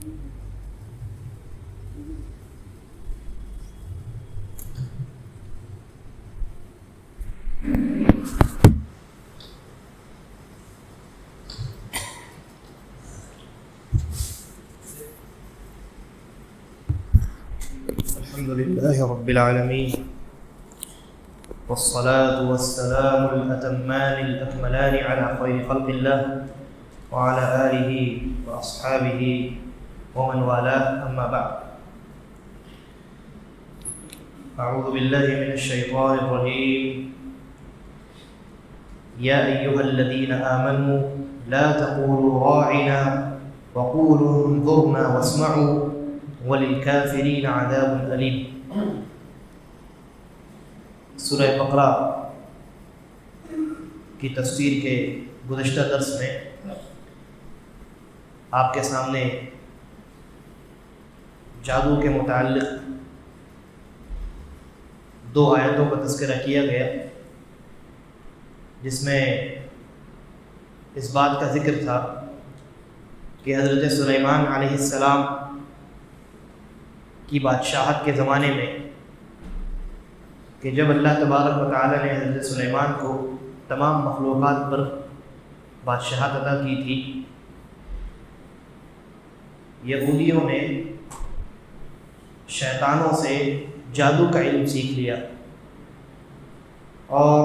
الحمد لله رب العالمين والصلاة والسلام الأتمان الأكملان على خير خلق الله وعلى آله وأصحابه ومن والاه، أما بعد. أعوذ بالله من الشيطان الرجيم. يا أيها الذين آمنوا لا تقولوا راعنا وقولوا انظرنا واسمعوا وَلِلْكَافِرِينَ عَذَابٌ أَلِيمٌ. سورہ بقرہ کی تفسیر کے گزشتہ درس میں آپ کے سامنے جادو کے متعلق 2 آیتوں کا تذکرہ کیا گیا، جس میں اس بات کا ذکر تھا کہ حضرت سلیمان علیہ السلام کی بادشاہت کے زمانے میں کہ جب اللہ تبارک و تعالی نے حضرت سلیمان کو تمام مخلوقات پر بادشاہت عطا کی تھی، یہودیوں نے شیطانوں سے جادو کا علم سیکھ لیا اور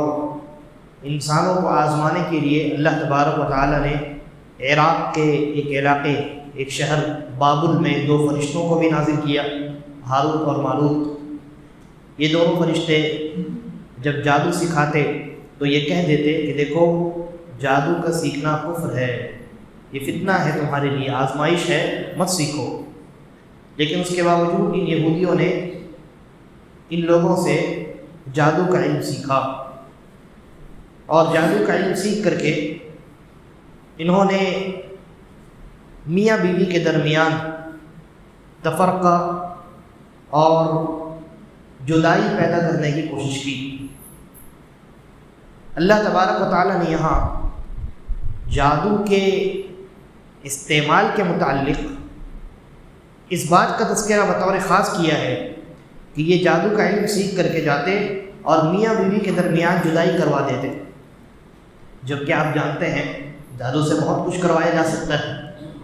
انسانوں کو آزمانے کے لیے اللہ تبارک و تعالی نے عراق کے ایک علاقے، ایک شہر بابل میں 2 فرشتوں کو بھی نازل کیا، ہاروت اور ماروت۔ یہ دونوں فرشتے جب جادو سکھاتے تو یہ کہہ دیتے کہ دیکھو، جادو کا سیکھنا کفر ہے، یہ فتنہ ہے تمہارے لیے، آزمائش ہے، مت سیکھو۔ لیکن اس کے باوجود ان یہودیوں نے ان لوگوں سے جادو کا علم سیکھا، اور جادو کا علم سیکھ کر کے انہوں نے میاں بیوی کے درمیان تفرقہ اور جدائی پیدا کرنے کی کوشش کی۔ اللہ تبارک و تعالیٰ نے یہاں جادو کے استعمال کے متعلق اس بات کا تذکرہ بطور خاص کیا ہے کہ یہ جادو کا علم سیکھ کر کے جاتے اور میاں بیوی کے درمیان جدائی کروا دیتے، جبکہ آپ جانتے ہیں جادو سے بہت کچھ کروایا جا سکتا ہے،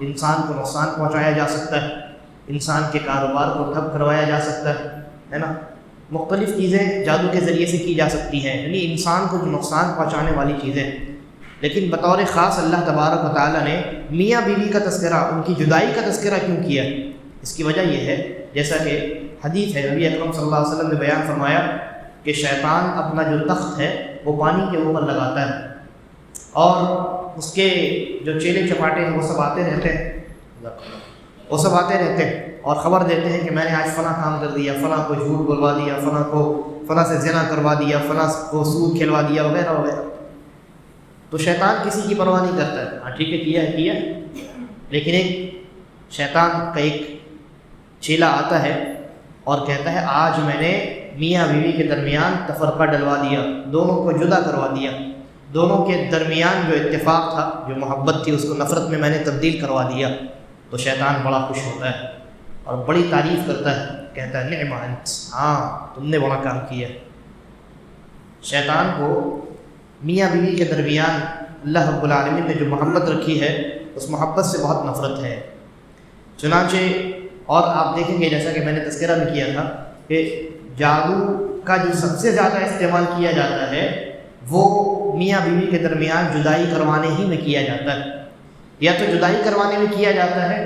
انسان کو نقصان پہنچایا جا سکتا ہے، انسان کے کاروبار کو ٹھپ کروایا جا سکتا ہے نا، مختلف چیزیں جادو کے ذریعے سے کی جا سکتی ہیں، یعنی انسان کو جو نقصان پہنچانے والی چیزیں۔ لیکن بطور خاص اللہ تبارک و تعالیٰ نے میاں بیوی کا تذکرہ، ان کی جدائی کا تذکرہ کیوں کیا؟ اس کی وجہ یہ ہے، جیسا کہ حدیث ہے، نبی اکرم صلی اللہ علیہ وسلم نے بیان فرمایا کہ شیطان اپنا جو تخت ہے وہ پانی کے اوپر لگاتا ہے، اور اس کے جو چیلے چپاٹے ہیں وہ سب آتے رہتے ہیں اور خبر دیتے ہیں کہ میں نے آج فلاں کام کر دیا، فلاں کو جھوٹ بلوا دیا، فلاں سے زنا کروا دیا، فلاں کو سود کھلوا دیا، وغیرہ وغیرہ۔ تو شیطان کسی کی پرواہ نہیں کرتا ہے، ہاں ٹھیک ہے کیا ہے، لیکن ایک شیطان کا ایک چیلا آتا ہے اور کہتا ہے آج میں نے میاں بیوی کے درمیان تفرقہ ڈلوا دیا، دونوں کو جدا کروا دیا، دونوں کے درمیان جو اتفاق تھا، جو محبت تھی، اس کو نفرت میں میں نے تبدیل کروا دیا۔ تو شیطان بڑا خوش ہوتا ہے اور بڑی تعریف کرتا ہے، کہتا ہے نعم انت، ہاں تم نے بڑا کام کیا۔ شیطان کو میاں بیوی کے درمیان اللہ رب العالمین نے جو محبت رکھی ہے، اس محبت سے بہت نفرت ہے۔ چنانچہ اور آپ دیکھیں گے، جیسا کہ میں نے تذکرہ بھی کیا تھا، کہ جادو کا جو سب سے زیادہ استعمال کیا جاتا ہے وہ میاں بیوی کے درمیان جدائی کروانے ہی میں کیا جاتا ہے، یا تو جدائی کروانے میں کیا جاتا ہے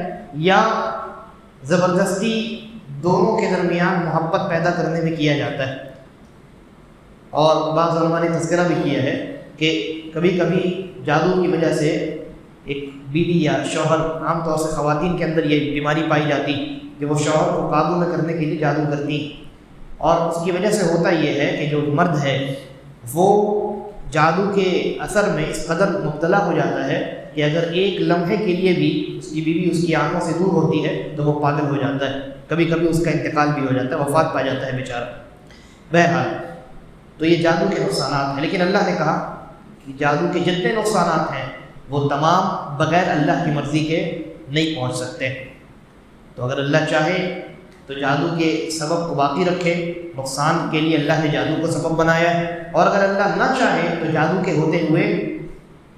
یا زبردستی دونوں کے درمیان محبت پیدا کرنے میں کیا جاتا ہے۔ اور بعض علماء نے تذکرہ بھی کیا ہے کہ کبھی کبھی جادو کی وجہ سے ایک بیوی یا شوہر، عام طور سے خواتین کے اندر یہ بیماری پائی جاتی کہ وہ شوہر کو قابو میں کرنے کے لیے جادو کرتی، اور اس کی وجہ سے ہوتا یہ ہے کہ جو مرد ہے وہ جادو کے اثر میں اس قدر مبتلا ہو جاتا ہے کہ اگر ایک لمحے کے لیے بھی اس کی بیوی اس کی آنکھوں سے دور ہوتی ہے تو وہ پاگل ہو جاتا ہے، کبھی کبھی اس کا انتقال بھی ہو جاتا ہے، وفات پا جاتا ہے بیچارہ۔ بہرحال تو یہ جادو کے نقصانات ہیں، لیکن اللہ نے کہا کہ جادو کے جتنے نقصانات ہیں وہ تمام بغیر اللہ کی مرضی کے نہیں پہنچ سکتے۔ تو اگر اللہ چاہے تو جادو کے سبب کو باقی رکھے، نقصان کے لیے اللہ نے جادو کو سبب بنایا ہے، اور اگر اللہ نہ چاہے تو جادو کے ہوتے ہوئے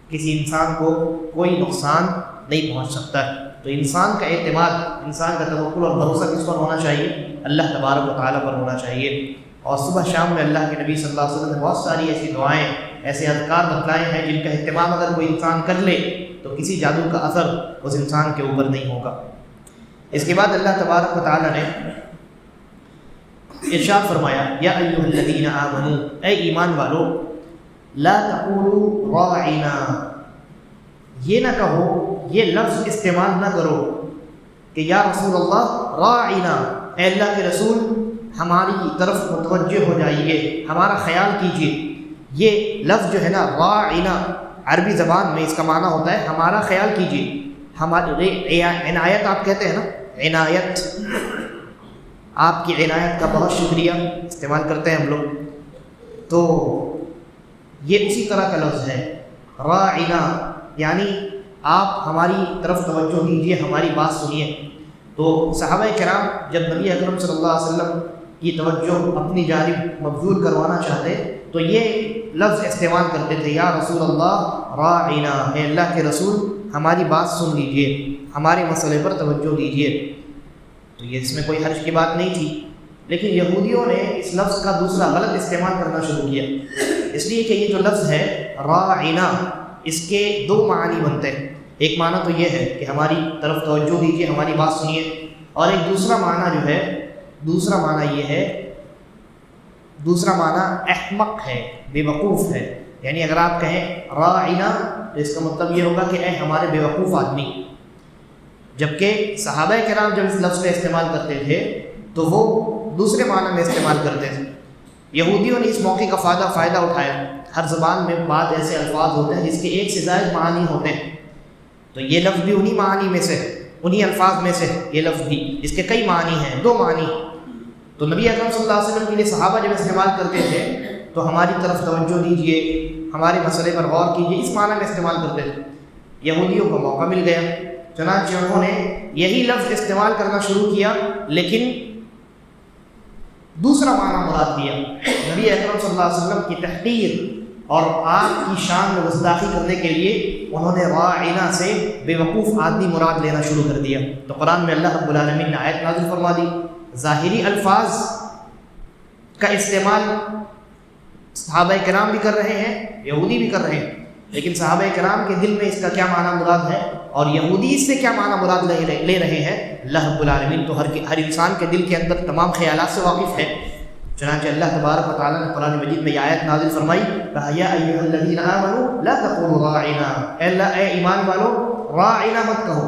کسی انسان کو کوئی نقصان نہیں پہنچ سکتا ہے۔ تو انسان کا اعتماد، انسان کا توکل اور بھروسہ کس پر ہونا چاہیے؟ اللہ تبارک و تعالیٰ پر ہونا چاہیے۔ اور صبح شام میں اللہ کے نبی صلی اللہ علیہ وسلم نے بہت ساری ایسی دعائیں، ایسے اذکار بتلائے ہیں جن کا اہتمام اگر کوئی انسان کر لے تو کسی جادو کا اثر اس انسان کے اوپر نہیں ہوگا۔ اس کے بعد اللہ تبارک و تعالیٰ نے ارشاد فرمایا، یا ایھا الذین آمنوا، اے ایمان والو، لا تقولوا راعنا، یہ نہ کہو، یہ لفظ استعمال نہ کرو کہ یا رسول اللہ راعنا، اے اللہ کے رسول ہماری طرف متوجہ ہو جائیے، ہمارا خیال کیجیے۔ یہ لفظ جو ہے نا راعنا، عربی زبان میں اس کا معنی ہوتا ہے ہمارا خیال کیجیے، ہماری عنایت آپ کہتے ہیں نا، عنایت، آپ کی عنایت کا بہت شکریہ استعمال کرتے ہیں ہم لوگ، تو یہ اسی طرح کا لفظ ہے راعنا، یعنی آپ ہماری طرف توجہ دیجیے، ہماری بات سنیے۔ تو صحابہ کرام جب نبی اکرم صلی اللہ علیہ وسلم کی توجہ اپنی جانب مبذول کروانا چاہتے تو یہ لفظ استعمال کرتے تھے، یا رسول اللہ راعنا، اے اللہ کے رسول ہماری بات سن لیجیے، ہمارے مسئلے پر توجہ دیجیے۔ تو یہ اس میں کوئی حرج کی بات نہیں تھی، لیکن یہودیوں نے اس لفظ کا دوسرا غلط استعمال کرنا شروع کیا، اس لیے کہ یہ جو لفظ ہے راعنا، اس کے دو معنی بنتے ہیں۔ ایک معنی تو یہ ہے کہ ہماری طرف توجہ دیجیے، ہماری بات سنیے، اور ایک دوسرا معنی جو ہے، دوسرا معنی یہ ہے، دوسرا معنی احمق ہے، بے وقوف ہے۔ یعنی اگر آپ کہیں راعنا تو اس کا مطلب یہ ہوگا کہ اے ہمارے بے وقوف آدمی، جبکہ صحابہ کرام جب اس لفظ کا استعمال کرتے تھے تو وہ دوسرے معنی میں استعمال کرتے تھے۔ یہودیوں نے اس موقع کا فائدہ اٹھایا۔ ہر زبان میں بعض ایسے الفاظ ہوتے ہیں جس کے ایک سے زائد معنی ہوتے ہیں، تو یہ لفظ بھی انہی معانی میں سے، انہی الفاظ میں سے یہ لفظ بھی، اس کے کئی معنی ہیں، دو معنی۔ تو نبی اکرم صلی اللہ علیہ وسلم کے لیے صحابہ جب استعمال کرتے تھے تو ہماری طرف توجہ دیجیے، ہمارے مسئلے پر غور کیجیے، اس معنی میں استعمال کرتے تھے۔ یہودیوں کو موقع مل گیا، چنانچہ انہوں نے یہی لفظ استعمال کرنا شروع کیا، لیکن دوسرا معنی مراد دیا۔ نبی اکرم صلی اللہ علیہ وسلم کی تحقیر اور آپ کی شان میں گستاخی کرنے کے لیے انہوں نے راعنا سے بے وقوف آدمی مراد لینا شروع کر دیا۔ تو قرآن میں اللہ رب العالمین نے آیت نازل فرما دی، ظاہری الفاظ کا استعمال صحابہ کرام بھی کر رہے ہیں، یہودی بھی کر رہے ہیں، لیکن صحابہ کرام کے دل میں اس کا کیا معنی مراد ہے اور یہودی اس سے کیا معنی مراد لے رہے ہیں، اللہ رب العالمین تو ہر انسان کے دل کے اندر تمام خیالات سے واقف ہے۔ چنانچہ اللہ تبارک و تعالیٰ نے قرآن مجید میں یہ آیت نازل فرمائی، یا ایھا الذین آمنوا لا تقولوا راعنا، اے ایمان والو راعنا مت کہو،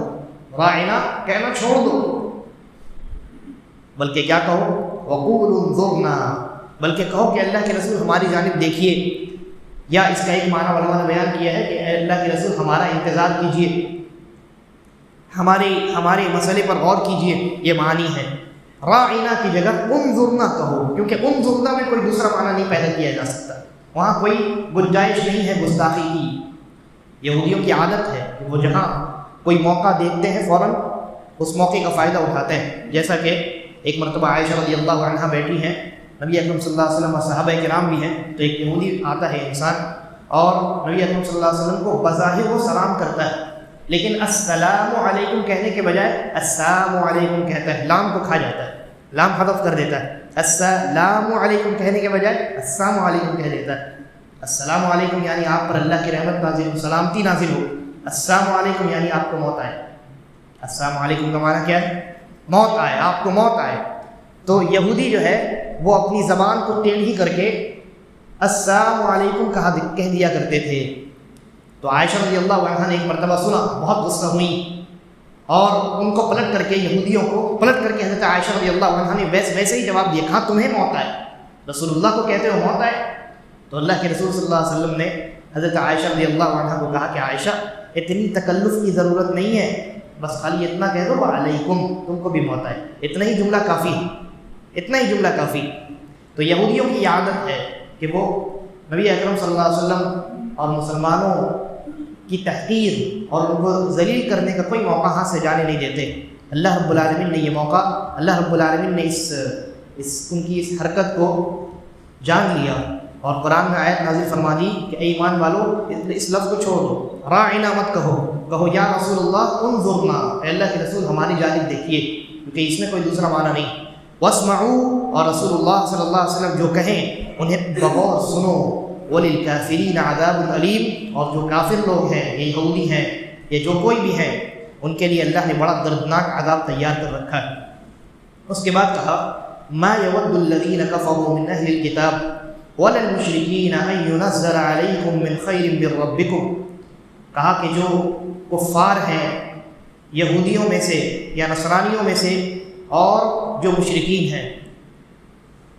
راعنا کہنا چھوڑ دو، بلکہ کیا کہو، وقولوا انظرنا، بلکہ کہو کہ اللہ کے رسول ہماری جانب دیکھیے۔ یا اس کا ایک معنی علماء نے بیان کیا ہے کہ اے اللہ کے رسول ہمارا انتظار کیجیے، ہمارے مسئلے پر غور کیجیے، یہ معنی ہے۔ راعنا کی جگہ انظرنا کہو، کیونکہ انظرنا میں کوئی دوسرا معنی نہیں پیدا کیا جا سکتا، وہاں کوئی گنجائش نہیں ہے گستاخی کی۔ یہودیوں کی عادت ہے کہ وہ جہاں کوئی موقع دیکھتے ہیں فوراً اس موقع کا فائدہ اٹھاتے ہیں، جیسا کہ ایک مرتبہ عائشہ رضی اللہ عنہا بیٹھی ہیں، نبی اکرم صلی اللہ علیہ وسلم اور صحابہ کرام بھی ہیں، تو ایک یہودی آتا ہے انسان اور نبی اکرم صلی اللہ علیہ وسلم کو بظاہر وہ سلام کرتا ہے، لیکن السلام علیکم کہنے کے بجائے السلام علیکم کہتا ہے، لام کو کھا جاتا ہے، لام حذف کر دیتا ہے، السلام علیکم کہنے کے بجائے السلام علیکم کہہ دیتا ہے۔ السلام علیکم یعنی آپ پر اللہ کی رحمت نازل ہو، سلامتی نازل ہو، السلام علیکم یعنی آپ کو موت آئے۔ السلام علیکم کا معنی کیا ہے؟ موت آئے، آپ کو موت آئے۔ تو یہودی جو ہے وہ اپنی زبان کو ٹیڑھی کر کے السلام علیکم کہہ دیا کرتے تھے۔ تو عائشہ رضی اللہ عنہا نے ایک مرتبہ سنا، بہت غصہ ہوئی اور ان کو پلٹ کر کے، یہودیوں کو پلٹ کر کے حضرت عائشہ رضی اللہ عنہا نے ویسے ہی جواب دیا، کہاں تمہیں موت آئے، رسول اللہ کو کہتے ہو موت آئے؟ تو اللہ کے رسول صلی اللہ علیہ وسلم نے حضرت عائشہ رضی اللہ عنہا کو کہا کہ عائشہ اتنی تکلف کی ضرورت نہیں ہے، بس خالی اتنا کہہ دو وعلیکم، تم کو بھی موت آئے، اتنا ہی جملہ کافی، اتنا ہی جملہ کافی۔ تو یہودیوں کی عادت ہے کہ وہ نبی اکرم صلی اللہ علیہ وسلم اور مسلمانوں کی تحقیر اور ان کو ذلیل کرنے کا کوئی موقع ہاتھ سے جانے نہیں دیتے۔ اللہ رب العالمین نے یہ موقع، اللہ رب العالمین نے ان کی اس حرکت کو جان لیا اور قرآن میں آیت نازل فرما دی کہ اے ایمان والو اس لفظ کو چھوڑ دو، راعنا مت کہو یا رسول اللہ انظرنا، اے اللہ کے رسول ہماری جانب دیکھیے، کیونکہ اس میں کوئی دوسرا معنی نہیں، واسمعوا، اور رسول اللہ صلی اللہ علیہ وسلم جو کہیں انہیں بغور سنو، وللکافرین عذاب علیم، اور جو کافر لوگ ہیں، یہ یہودی ہیں، یہ جو کوئی بھی ہے، ان کے لیے اللہ نے بڑا دردناک عذاب تیار کر رکھا ہے۔ اس کے بعد کہا ما یود الذین کفروا من اہل الکتاب ولا المشرکین ان ینزل علیکم من خیر من ربکم، کہا کہ جو کفار ہیں یہودیوں میں سے یا نصرانیوں میں سے اور جو مشرکین ہیں،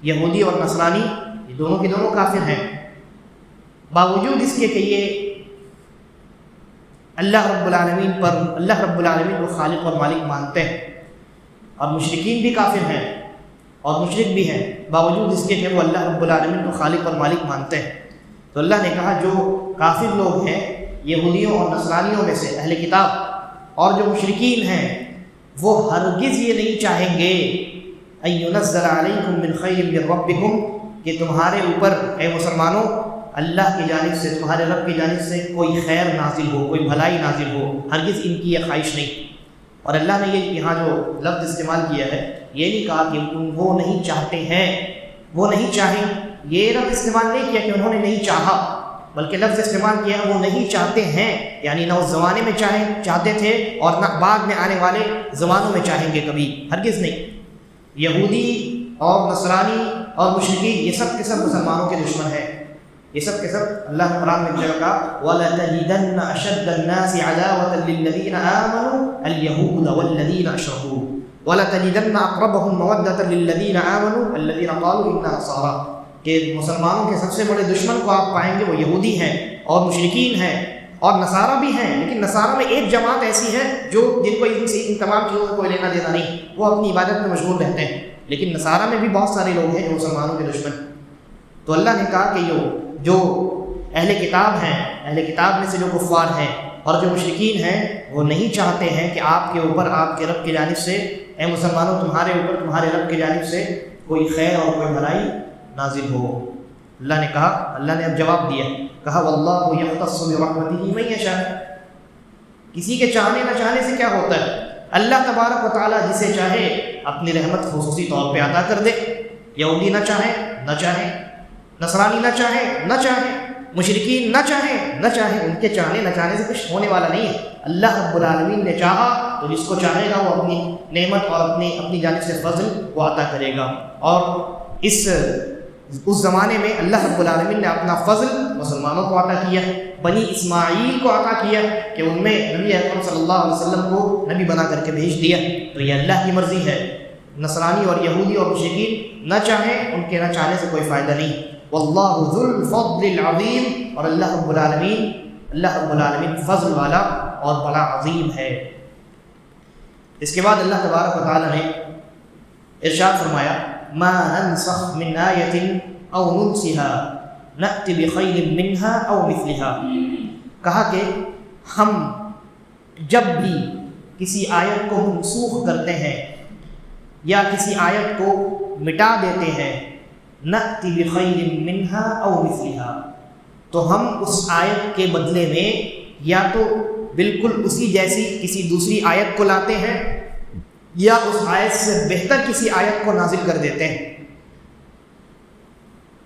یہودی اور نصرانی یہ دونوں کے دونوں کافر ہیں، باوجود اس کے کہ یہ اللہ رب العالمین کو خالق اور مالک مانتے ہیں، اور مشرکین بھی کافر ہیں اور مشرک بھی ہیں، باوجود اس کے کہ وہ اللہ رب العالمین کو خالق اور مالک مانتے ہیں، تو اللہ نے کہا جو کافر لوگ ہیں یہودیوں اور نصرانیوں میں سے اہل کتاب اور جو مشرکین ہیں، وہ ہرگز یہ نہیں چاہیں گے ان ینزل علیکم من خیر من ربکم، کہ تمہارے اوپر اے مسلمانوں اللہ کی جانب سے، تمہارے رب کی جانب سے کوئی خیر نازل ہو، کوئی بھلائی نازل ہو، ہرگز ان کی یہ خواہش نہیں۔ اور اللہ نے یہ یہاں جو لفظ استعمال کیا ہے، یہ نہیں کہا کہ وہ نہیں چاہتے ہیں، وہ نہیں چاہیں، یہ لفظ استعمال نہیں کیا کہ انہوں نے نہیں چاہا، بلکہ لفظ استعمال کیا وہ نہیں چاہتے ہیں، یعنی نہ اس زمانے میں چاہتے تھے اور نہ بعد میں آنے والے زمانوں میں چاہیں گے کبھی، ہرگز نہیں۔ یہودی اور نصرانی اور مشرکین یہ سب کے سب مسلمانوں کے دشمن ہیں، یہ سب کے سب اللہ نے قرآن میں جگہ کہا وَلَتَجِدَنَّ أَشَدَّ النَّاسِ عَدَاوَةً لِلَّذِينَ آمَنُوا الْيَهُودَ وَالَّذِينَ أَشْرَكُوا وَلَتَجِدَنَّ أَقْرَبَهُمْ مَوَدَّةً لِلَّذِينَ آمَنُوا الَّذِينَ قَالُوا إِنَّا نَصَارَىٰ، کہ مسلمانوں کے سب سے بڑے دشمن کو آپ پائیں گے وہ یہودی ہیں اور مشرکین ہیں اور نصارہ بھی ہیں، لیکن نصارہ میں ایک جماعت ایسی ہے جن کو ان تمام چیزوں کو کوئی لینا دینا نہیں، وہ اپنی عبادت میں مشغول رہتے ہیں، لیکن نصارہ میں بھی بہت سارے لوگ ہیں جو مسلمانوں کے دشمن۔ تو اللہ نے کہا کہ جو اہل کتاب ہیں، اہل کتاب میں سے جو کفار ہیں اور جو مشرکین ہیں، وہ نہیں چاہتے ہیں کہ آپ کے اوپر آپ کے رب کی جانب سے، اے مسلمانوں تمہارے اوپر تمہارے رب کی جانب سے کوئی خیر اور کوئی بھلائی نازل ہو۔ اللہ نے کہا، اللہ نے اب جواب دیا، کہا واللہ یختص برحمتہ من یشاء، کسی کے چاہنے نہ چاہنے سے کیا ہوتا ہے، اللہ تبارک و تعالیٰ جسے چاہے اپنی رحمت خصوصی طور پہ عطا کر دے، یہودی نہ چاہیں نہ چاہیں، نصرانی نہ چاہیں نہ چاہیں، مشرکین نہ چاہیں نہ چاہیں، ان کے چاہنے نہ چاہنے سے کچھ ہونے والا نہیں ہے۔ اللہ رب العالمین نے چاہا تو جس کو چاہے گا وہ اپنی نعمت اور اپنی جانب سے فضل وہ عطا کرے گا، اور اس زمانے میں اللہ رب العالمین نے اپنا فضل مسلمانوں کو عطا کیا، بنی اسماعیل کو عطا کیا کہ ان میں نبی اکرم صلی اللہ علیہ وسلم کو نبی بنا کر کے بھیج دیا، تو یہ اللہ کی مرضی ہے۔ نصرانی اور یہودی اور مشرکین نہ چاہیں، ان کے نہ چاہنے سے کوئی فائدہ نہیں۔ واللہ ذو الفضل العظیم، اور اللہ رب العالمین فضل والا اور بڑا عظیم ہے۔ اس کے بعد اللہ تبارک و تعالی نے ارشاد فرمایا ما ننسخ من آیت او ننسها نأتی بخیر منها او مثلها، کہا کہ ہم جب بھی کسی آیت کو منسوخ کرتے ہیں یا کسی آیت کو مٹا دیتے ہیں، نأتی بخیر منها او مثلها، تو ہم اس آیت کے بدلے میں یا تو بالکل اسی جیسی کسی دوسری آیت کو لاتے ہیں یا اس آیت سے بہتر کسی آیت کو نازل کر دیتے ہیں۔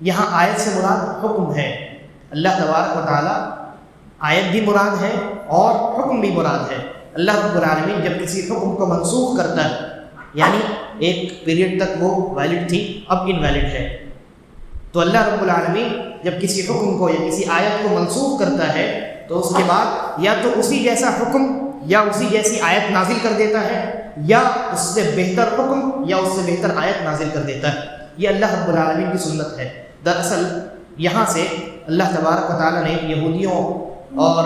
یہاں آیت سے مراد حکم ہے، اللہ تبارک و تعالی آیت بھی مراد ہے اور حکم بھی مراد ہے۔ اللہ رب العالمین جب کسی حکم کو منسوخ کرتا ہے، یعنی ایک پیریڈ تک وہ ویلڈ تھی اب انویلڈ ہے، تو اللہ رب العالمین جب کسی حکم کو یا کسی آیت کو منسوخ کرتا ہے تو اس کے بعد یا تو اسی جیسا حکم یا اسی جیسی آیت نازل کر دیتا ہے یا اس سے بہتر حکم یا اس سے بہتر آیت نازل کر دیتا ہے۔ یہ اللہ رب العالمین کی سنت ہے۔ دراصل یہاں سے اللہ تبارک و تعالیٰ نے یہودیوں اور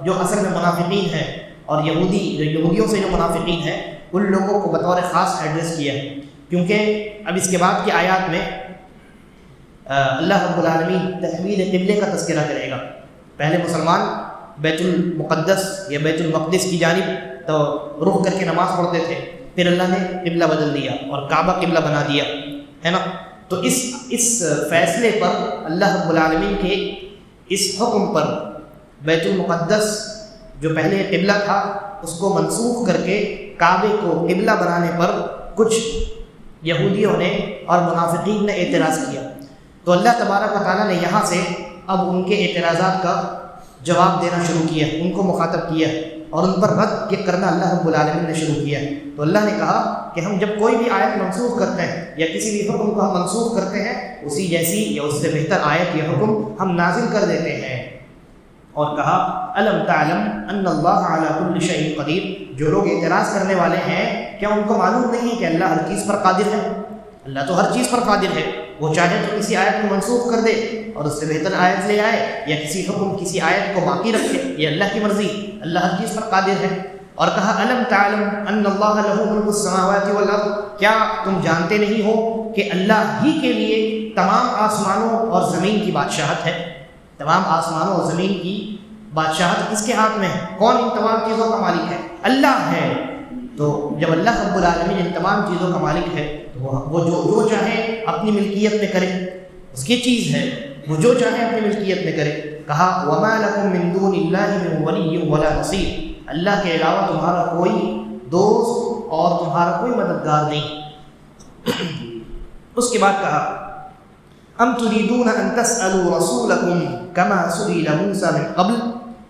جو اصل میں منافقین ہیں اور یہودیوں سے جو منافقین ہیں ان لوگوں کو بطور خاص ایڈریس کیا ہے، کیونکہ اب اس کے بعد کی آیات میں اللہ رب العالمین تحویل قبلے کا تذکرہ کرے گا۔ پہلے مسلمان بیت المقدس یا بیت المقدس کی جانب تو رخ کر کے نماز پڑھتے تھے، پھر اللہ نے قبلہ بدل دیا اور کعبہ قبلہ بنا دیا، ہے نا. تو اس فیصلے پر اللہ رب العالمین کے اس حکم پر بیت المقدس جو پہلے قبلہ تھا اس کو منسوخ کر کے کعبے کو قبلہ بنانے پر کچھ یہودیوں نے اور منافقین نے اعتراض کیا. تو اللہ تبارک و تعالیٰ نے یہاں سے اب ان کے اعتراضات کا جواب دینا شروع کیا، ان کو مخاطب کیا اور ان پر رد کرنا اللہ رب العالمین نے شروع کیا. تو اللہ نے کہا کہ ہم جب کوئی بھی آیت منسوخ کرتے ہیں یا کسی بھی حکم کو ہم منسوخ کرتے ہیں اسی جیسی یا اس سے بہتر آیت یا حکم ہم نازل کر دیتے ہیں. اور کہا الم تعلم ان اللہ علی کل شیء قدیر، جو لوگ اعتراض کرنے والے ہیں کیا ان کو معلوم نہیں ہے کہ اللہ ہر چیز پر قادر ہے؟ اللہ تو ہر چیز پر قادر ہے، وہ چاہے تو کسی آیت کو منسوخ کر دے اور اس سے بہتر آیت لے آئے یا کسی حکم کسی آیت کو باقی رکھے، یہ اللہ کی مرضی، اللہ ہر چیز پر قادر ہے. اور کہا الم تعلم ان اللہ لہ ملک السماوات والارض، کیا تم جانتے نہیں ہو کہ اللہ ہی کے لیے تمام آسمانوں اور زمین کی بادشاہت ہے؟ تمام آسمانوں اور زمین کی بادشاہت کس کے ہاتھ میں ہے؟ کون ان تمام چیزوں کا مالک ہے؟ اللہ ہے. تو جب اللہ رب العالمین ان تمام چیزوں کا مالک ہے تو وہ جو چاہے اپنی ملکیت میں کرے، اس کی چیز ہے، وہ جو چاہے اپنی ملکیت میں کرے. کہا وما لکم من دون اللہ من ولی ولا نصیر، اللہ کے علاوہ تمہارا کوئی دوست اور تمہارا کوئی مددگار نہیں. اس کے بعد کہا ام تريدون ان تسألوا رسولكم كما سئل موسى من قبل،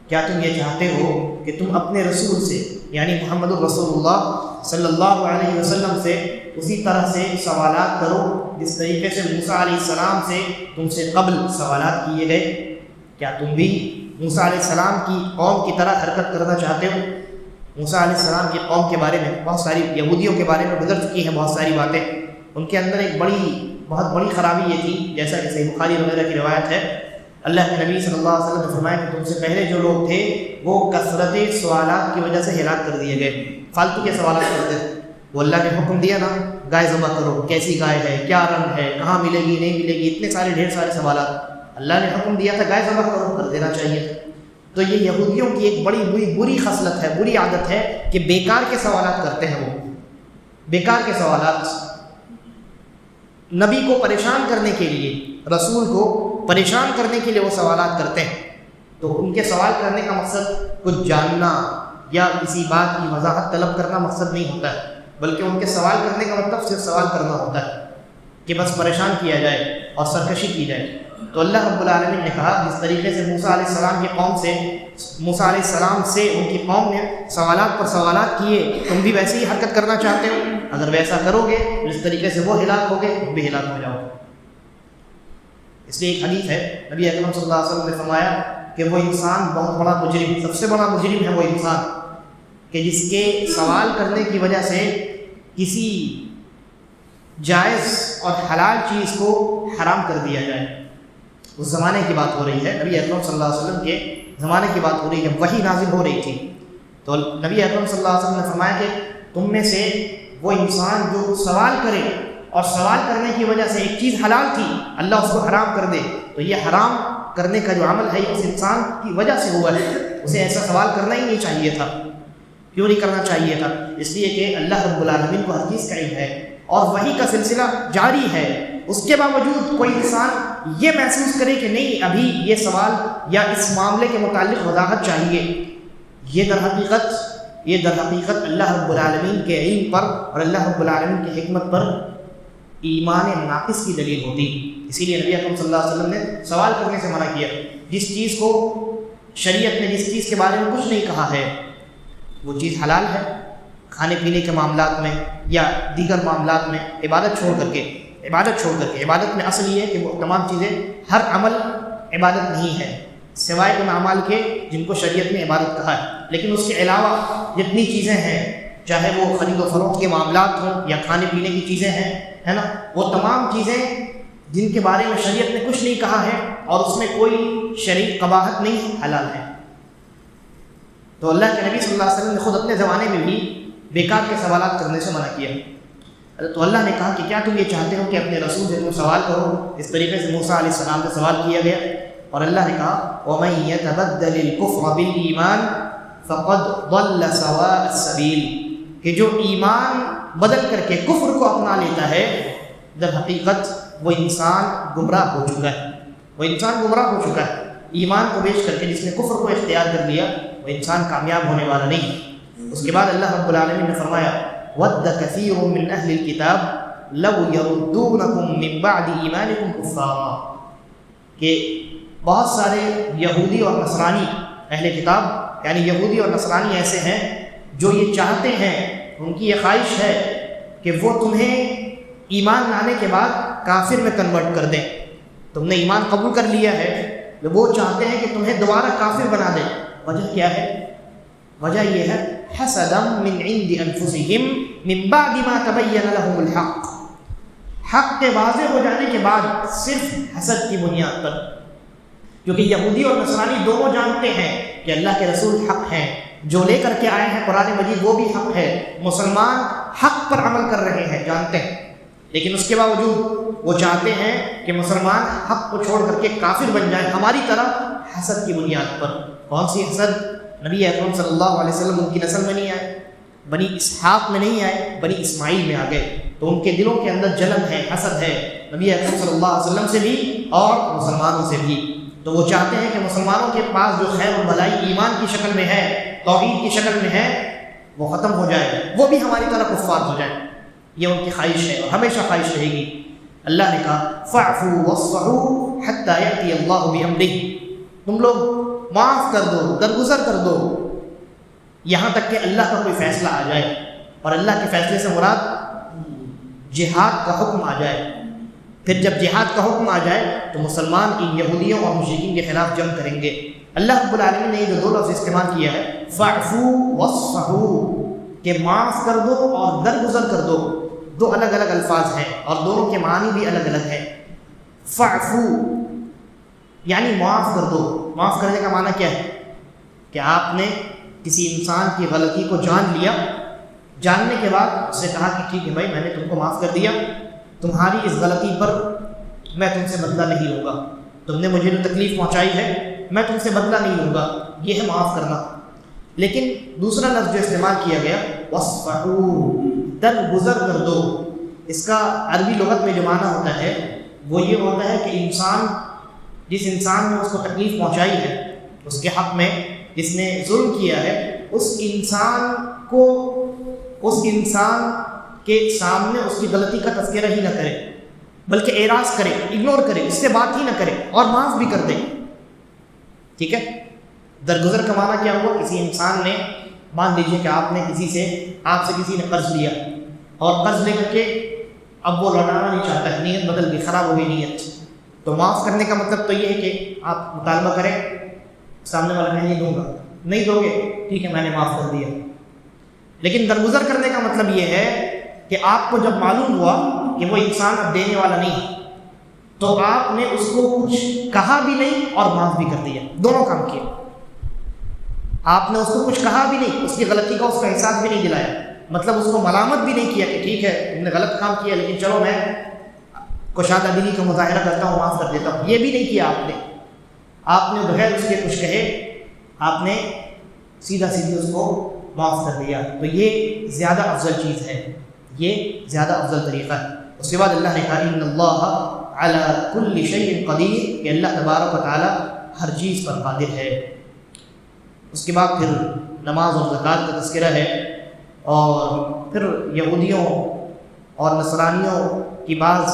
کیا تم یہ چاہتے ہو کہ تم اپنے رسول سے یعنی محمد الرسول اللہ صلی اللہ علیہ وسلم سے اسی طرح سے سوالات کرو جس طریقے سے موسیٰ علیہ السلام سے تم سے قبل سوالات کیے گئے؟ کیا تم بھی موسیٰ علیہ السلام کی قوم کی طرح حرکت کرنا چاہتے ہو؟ موسیٰ علیہ السلام کی قوم کے بارے میں بہت ساری یہودیوں کے بارے میں گزر چکی ہیں بہت ساری باتیں. ان کے اندر ایک بہت بڑی خرابی یہ تھی، جیسا کہ صحیح بخاری وغیرہ کی روایت ہے، اللہ کے نبی صلی اللہ علیہ وسلم نے فرمایا کہ تم سے پہلے جو لوگ تھے وہ کثرت سوالات کی وجہ سے ہلاک کر دیے گئے، فالتو کے سوالات کرتے تھے. وہ اللہ نے حکم دیا نا گائے ذبح کرو، کیسی گائے ہے، کیا رنگ ہے، کہاں ملے گی نہیں ملے گی، اتنے سارے ڈھیر سارے سوالات. اللہ نے حکم دیا تھا گائے ذبح کرو، کر دینا چاہیے تھا. تو یہ یہودیوں کی ایک بڑی بری خصلت ہے، بری عادت ہے کہ بیکار کے سوالات کرتے ہیں. وہ بیکار کے سوالات نبی کو پریشان کرنے کے لیے، رسول کو پریشان کرنے کے لیے وہ سوالات کرتے ہیں. تو ان کے سوال کرنے کا مقصد کچھ جاننا یا کسی بات کی وضاحت طلب کرنا مقصد نہیں ہوتا ہے، بلکہ ان کے سوال کرنے کا مطلب صرف سوال کرنا ہوتا ہے کہ بس پریشان کیا جائے اور سرکشی کی جائے. تو اللہ رب العالمین نے کہا جس طریقے سے موسیٰ علیہ السلام کی قوم سے موسیٰ علیہ السلام سے ان کی قوم نے سوالات پر سوالات کیے، تم بھی ویسے ہی حرکت کرنا چاہتے ہو؟ اگر ویسا کرو گے جس طریقے سے وہ ہلاک ہو گئے تم بھی ہلاک ہو جاؤ. اس لیے ایک حدیث ہے نبی اکرم صلی اللہ علیہ وسلم نے فرمایا کہ وہ انسان بہت بڑا مجرم، سب سے بڑا مجرم ہے وہ انسان کہ جس کے سوال کرنے کی وجہ سے کسی جائز اور حلال چیز کو حرام کر دیا جائے. اس زمانے کی بات ہو رہی ہے، نبی اکرم صلی اللہ علیہ وسلم کے زمانے کی بات ہو رہی ہے، وحی نازل ہو رہی تھی. تو نبی اکرم صلی اللہ علیہ وسلم نے فرمایا کہ تم میں سے وہ انسان جو سوال کرے اور سوال کرنے کی وجہ سے ایک چیز حلال تھی اللہ اس کو حرام کر دے، تو یہ حرام کرنے کا جو عمل ہے اس انسان کی وجہ سے ہوا ہے. اسے ایسا سوال کرنا ہی نہیں چاہیے تھا. کیوں نہیں کرنا چاہیے تھا؟ اس لیے کہ اللہ رب العالمین کو ہر چیز کا علم ہے اور وحی کا سلسلہ جاری ہے. اس کے باوجود کوئی انسان یہ محسوس کرے کہ نہیں ابھی یہ سوال یا اس معاملے کے متعلق وضاحت چاہیے، یہ در حقیقت اللہ رب العالمین کے علم پر اور اللہ رب العالمین کی حکمت پر ایمان ناقص کی دلیل ہوتی. اسی لیے نبی اکرم صلی اللہ علیہ وسلم نے سوال کرنے سے منع کیا. جس چیز کو شریعت نے جس چیز کے بارے میں کچھ نہیں کہا ہے وہ چیز حلال ہے، کھانے پینے کے معاملات میں یا دیگر معاملات میں عبادت چھوڑ کر کے عبادت میں اصل یہ ہے کہ وہ تمام چیزیں، ہر عمل عبادت نہیں ہے سوائے ان اعمال کے جن کو شریعت نے عبادت کہا ہے. لیکن اس کے علاوہ جتنی چیزیں ہیں، چاہے وہ خرید و فروخت کے معاملات ہوں یا کھانے پینے کی چیزیں ہیں، ہے نا، وہ تمام چیزیں جن کے بارے میں شریعت نے کچھ نہیں کہا ہے اور اس میں کوئی شرعی قباحت نہیں، حلال ہے. تو اللہ کے نبی صلی اللہ علیہ وسلم نے خود اپنے زمانے میں بھی بیکار کے سوالات کرنے سے منع کیا. تو اللہ نے کہا کہ کیا تم یہ چاہتے ہو کہ اپنے رسول سے تم سوال کرو اس طریقے سے موسیٰ علیہ السلام سے سوال کیا گیا. اور اللہ نے کہا وَمَن يَتَبَدَّلِ الْكُفْرَ بِالْإِيمَانِ فَقَدْ ضَلَّ سَوَاءَ السَّبِيلِ، کہ جو ایمان بدل کر کے کفر کو اپنا لیتا ہے در حقیقت وہ انسان گمراہ ہو چکا ہے، وہ انسان گمراہ ہو چکا ہے۔ ایمان کو بیچ کر کے جس نے کفر کو اختیار کر لیا وہ انسان کامیاب ہونے والا نہیں۔ اس کے بعد اللہ رب العالمین نے فرمایا وَدَّ كَثِيرٌ مِّنْ أَهْلِ الْكِتَابِ لَوْ يَرُدُّونَكُم مِّن بَعْدِ إِيمَانِكُمْ كُفَّارًا، کہ بہت سارے یہودی اور نصرانی، اہل کتاب یعنی یہودی اور نصرانی ایسے ہیں جو یہ چاہتے ہیں، ان کی یہ خواہش ہے کہ وہ تمہیں ایمان لانے کے بعد کافر میں کنورٹ کر دیں۔ تم نے ایمان قبول کر لیا ہے، وہ چاہتے ہیں کہ تمہیں دوبارہ کافر بنا دیں۔ وجہ کیا ہے؟ وجہ یہ ہے حسدا من عند انفسهم من بعد ما تبین لهم الحق، حق کے واضح ہو جانے کے بعد صرف حسد کی بنیاد پر، کیونکہ یہودی اور نصرانی دونوں جانتے ہیں کہ اللہ کے رسول حق ہیں، جو لے کر کے آئے ہیں قرآن مجید وہ بھی حق ہے، مسلمان حق پر عمل کر رہے ہیں، جانتے ہیں، لیکن اس کے باوجود وہ چاہتے ہیں کہ مسلمان حق کو چھوڑ کر کے کافر بن جائیں ہماری طرح، حسد کی بنیاد پر۔ کون سی حسد؟ نبی اکرم صلی اللہ علیہ وسلم ان کی نسل میں نہیں آئے، بنی اسحاق میں نہیں آئے، بنی اسماعیل میں آ گئے، تو ان کے دلوں کے اندر جلن ہے، حسد ہے نبی اکرم صلی اللہ علیہ وسلم سے بھی اور مسلمانوں سے بھی۔ تو وہ چاہتے ہیں کہ مسلمانوں کے پاس جو خیر و بھلائی ایمان کی شکل میں ہے، توحید کی شکل میں ہے، وہ ختم ہو جائے، وہ بھی ہماری طرح کفار ہو جائیں۔ یہ ان کی خواہش ہے اور ہمیشہ خواہش رہے گی۔ اللہ نے کہا فَاعْفُوا وَاصْفَحُوا حَتَّى يَأْتِيَ اللَّهُ بِأَمْرِهِ، تم لوگ معاف کر دو، درگزر کر دو، یہاں تک کہ اللہ کا کوئی فیصلہ آ جائے، اور اللہ کے فیصلے سے مراد جہاد کا حکم آ جائے۔ پھر جب جہاد کا حکم آ جائے تو مسلمان ان یہودیوں اور مشرکین کے خلاف جنگ کریں گے۔ اللہ رب العالمین نے یہ جو دو لفظ استعمال کیا ہے فَاعْفُوا وَاصْفَحُوا، کہ معاف کر دو اور درگزر کر دو، دو الگ الگ الفاظ ہیں اور دونوں کے معنی بھی الگ الگ ہیں۔ فَاعْفُوا یعنی معاف کر دو، معاف کرنے کا معنی کیا ہے؟ کہ آپ نے کسی انسان کی غلطی کو جان لیا، جاننے کے بعد اس سے کہا کہ ٹھیک ہے بھائی میں نے تم کو معاف کر دیا، تمہاری اس غلطی پر میں تم سے بدلہ نہیں لوں گا، تم نے مجھے جو تکلیف پہنچائی ہے میں تم سے بدلہ نہیں لوں گا، یہ ہے معاف کرنا۔ لیکن دوسرا لفظ جو استعمال کیا گیا وَاصْفَحُوا، درگزر کر دو، اس کا عربی لغت میں جو معنی ہوتا ہے وہ یہ ہوتا ہے کہ انسان، جس انسان نے اس کو تکلیف پہنچائی ہے، اس کے حق میں جس نے ظلم کیا ہے، اس انسان کو، اس انسان کے سامنے اس کی غلطی کا تذکرہ ہی نہ کرے، بلکہ اعراض کرے، اگنور کرے، اس سے بات ہی نہ کرے اور معاف بھی کر دے۔ ٹھیک ہے، درگزر کا معنی کیا ہوا؟ کسی انسان نے، مان لیجیے کہ آپ نے کسی سے، آپ سے کسی نے قرض لیا اور قرض لے کر کے اب وہ لوٹانا نہیں چاہتا ہے، نیت بدل گئی، خراب ہو گئی نیت، تو معاف کرنے کا مطلب تو یہ ہے کہ آپ مطالبہ کریں، سامنے والا میں نہیں دوں گا، نہیں دو گے ٹھیک ہے میں نے معاف کر دیا۔ لیکن درگزر کرنے کا مطلب یہ ہے کہ آپ کو جب معلوم ہوا کہ وہ انسان اب دینے والا نہیں، تو آپ نے اس کو کچھ کہا بھی نہیں اور معاف بھی کر دیا، دونوں کام کیے۔ آپ نے اس کو کچھ کہا بھی نہیں، اس کی غلطی کا اس کا احساس بھی نہیں دلایا، مطلب اس کو ملامت بھی نہیں کیا کہ ٹھیک ہے تم نے غلط کام کیا لیکن چلو میں کشادہ دلی کا مظاہرہ کرتا ہوں، معاف کر دیتا ہوں، یہ بھی نہیں کیا آپ نے۔ آپ نے بغیر اس کے کچھ کہے آپ نے سیدھا سیدھی اس کو معاف کر دیا، تو یہ زیادہ افضل چیز ہے، یہ زیادہ افضل طریقہ ہے۔ اس کے بعد اللہ نے کہا ان اللہ علی کل شیء قدیر، کہ اللہ تبارک و تعالی ہر چیز پر قادر ہے۔ اس کے بعد پھر نماز اور زکوٰۃ کا تذکرہ ہے، اور پھر یہودیوں اور نصرانیوں کی بعض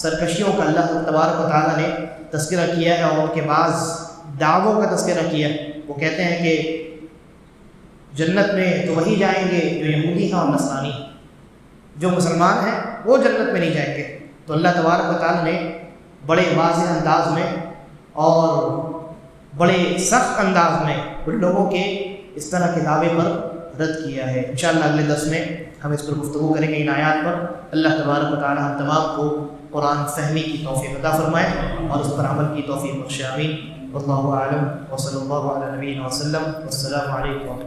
سرکشیوں کا اللہ تبارک و تعالیٰ نے تذکرہ کیا ہے، اور ان کے بعض دعووں کا تذکرہ کیا ہے۔ وہ کہتے ہیں کہ جنت میں تو وہی جائیں گے جو یہودی ہیں اور نصرانی ہیں، جو مسلمان ہیں وہ جنت میں نہیں جائیں گے۔ تو اللہ تبارک و تعالیٰ نے بڑے واضح انداز میں اور بڑے سخت انداز میں ان لوگوں کے اس طرح کے دعوے پر رد کیا ہے۔ انشاءاللہ اگلے درس میں ہم اس پر گفتگو کریں گے، ان آیات پر۔ اللہ تبارک و تعالیٰ ہم تمام کو قرآن فہمی کی توفیق عطا فرمائے اور اس پر عمل کی توفیق بخشے، آمین۔ واللہ اعلم وصلی اللہ علی نبینا وسلم، والسلام علیکم۔